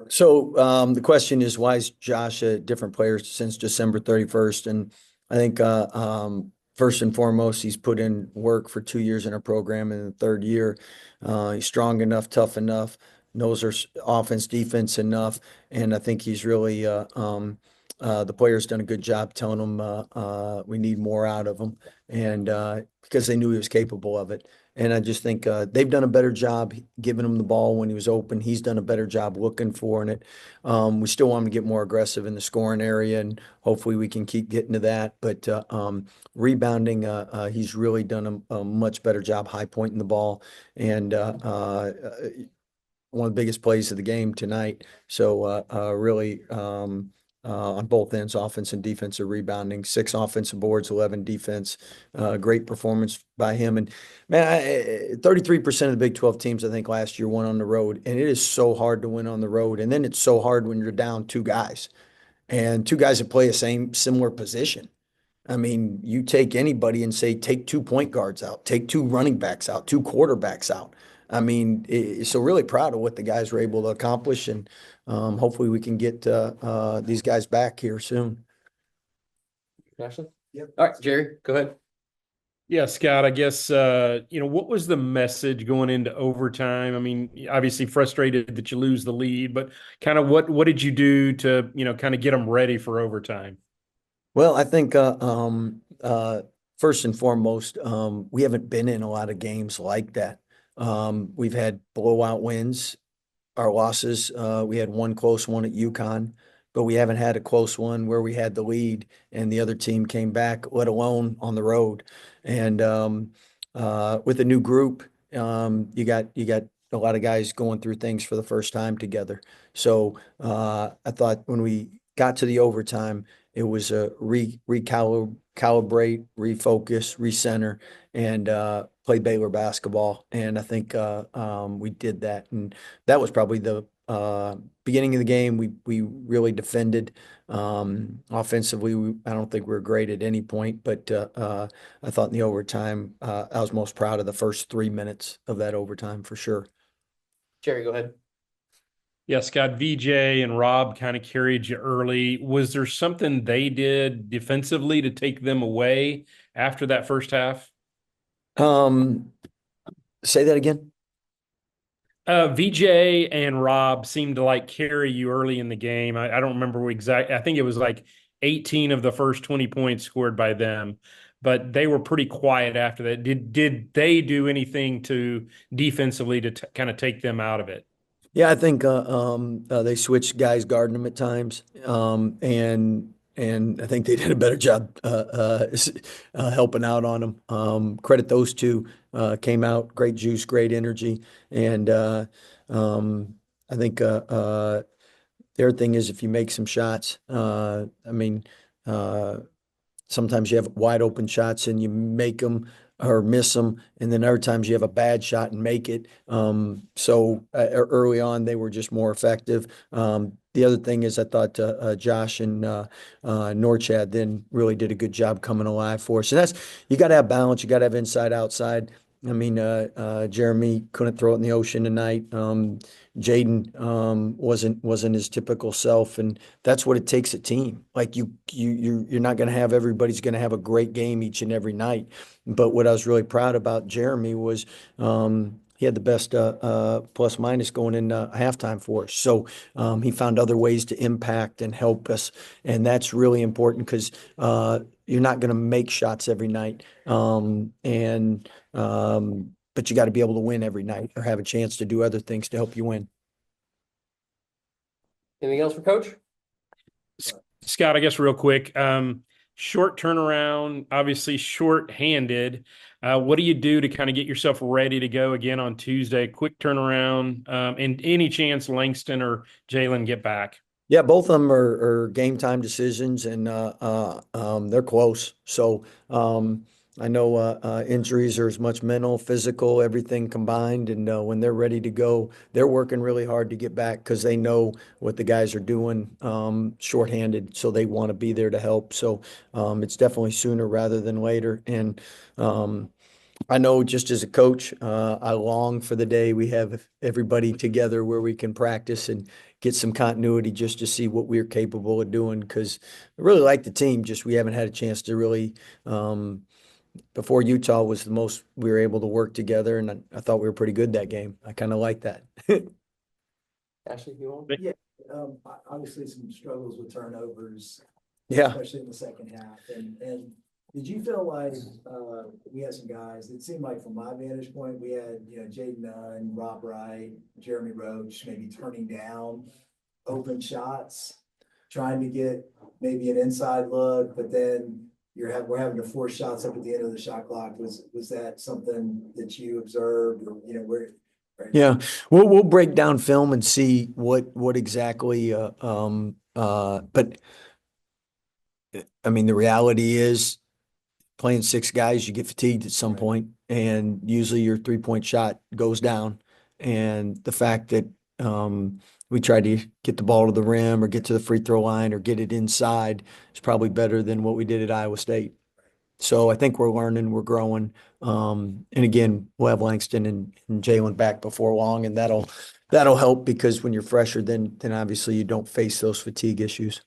So the question is, why is Josh a different player since December 31st? And I think first and foremost, he's put in work for 2 years in our program. In the third year, he's strong enough, tough enough, knows our offense, defense enough, and I think he's really the players done a good job telling him we need more out of him, and because they knew he was capable of it. And I just think they've done a better job giving him the ball when he was open. He's done a better job looking for it. We still want him to get more aggressive in the scoring area, and hopefully we can keep getting to that. But rebounding, he's really done a much better job high pointing the ball, and one of the biggest plays of the game tonight. So really on both ends, offense and defensive rebounding, 6 offensive boards, 11 defense. Great performance by him. And man, 33% of the Big 12 teams, I think, last year won on the road. And it is so hard to win on the road. And then it's so hard when you're down two guys and two guys that play a similar position. I mean, you take anybody and say, take 2 point guards out, take 2 running backs out, 2 quarterbacks out. I mean, so really proud of what the guys were able to accomplish, and hopefully we can get these guys back here soon. Ashley? Yep. All right, Jerry, go ahead. Yeah, Scott, I guess, what was the message going into overtime? I mean, obviously frustrated that you lose the lead, but kind of what did you do to, kind of get them ready for overtime? Well, I think first and foremost, we haven't been in a lot of games like that. We've had blowout wins. Our losses, we had one close one at UConn, but we haven't had a close one where we had the lead and the other team came back, let alone on the road. And with a new group, you got a lot of guys going through things for the first time together. So I thought when we got to the overtime, it was a recalibrate, refocus, recenter, and play Baylor basketball. And I think we did that. And that was probably the beginning of the game. We really defended offensively. I don't think we were great at any point, but I thought in the overtime, I was most proud of the first 3 minutes of that overtime for sure. Jerry, go ahead. Yeah, Scott, VJ and Rob kind of carried you early. Was there something they did defensively to take them away after that first half? Um, Say that again. VJ and Rob seemed to like carry you early in the game. I don't remember exact. I think it was like 18 of the first 20 points scored by them, but they were pretty quiet after that. Did they do anything to defensively to kind of take them out of it? Yeah, I think they switched guys guarding them at times, and I think they did a better job helping out on them. Credit those two came out great juice, great energy, and I think the other thing is if you make some shots, I mean. Sometimes you have wide open shots and you make them or miss them, and then other times you have a bad shot and make it. So early on, they were just more effective. The other thing is I thought Josh and Norchad then really did a good job coming alive for us. And that's you got to have balance. You got to have inside outside. I mean, Jeremy couldn't throw it in the ocean tonight. Jaden wasn't his typical self, and that's what it takes a team. Like you're not going to have everybody's going to have a great game each and every night. But what I was really proud about Jeremy was he had the best plus minus going in halftime for us. So he found other ways to impact and help us, and that's really important because you're not going to make shots every night, but you got to be able to win every night or have a chance to do other things to help you win. Anything else for Coach? Scott, I guess real quick, short turnaround, obviously short-handed. What do you do to kind of get yourself ready to go again on Tuesday? Quick turnaround, and any chance Langston or Jalen get back? Yeah, both of them are game time decisions, and they're close. So I know injuries are as much mental, physical, everything combined. And when they're ready to go, they're working really hard to get back because they know what the guys are doing shorthanded. So they want to be there to help. So it's definitely sooner rather than later. And I know just as a coach, I long for the day we have everybody together where we can practice and get some continuity just to see what we're capable of doing. Because I really like the team, just we haven't had a chance to really. Before Utah was the most we were able to work together, and I thought we were pretty good that game. I kind of like that. Ashley, you want? Yeah, obviously some struggles with turnovers, Yeah. especially in the second half. And did you feel like we had some guys? It seemed like from my vantage point, we had Jaden Nunn, Rob Wright, Jeremy Roach, maybe turning down open shots, trying to get maybe an inside look, but then we're having to force shots up at the end of the shot clock. Was that something that you observed, or where? Right? Yeah, we'll break down film and see what exactly. But I mean, the reality is playing six guys, you get fatigued at some point, and usually your 3-point shot goes down. And the fact that we try to get the ball to the rim or get to the free throw line or get it inside is probably better than what we did at Iowa State. So I think we're learning, we're growing. And again, we'll have Langston and Jalen back before long, and that'll help because when you're fresher, then obviously you don't face those fatigue issues.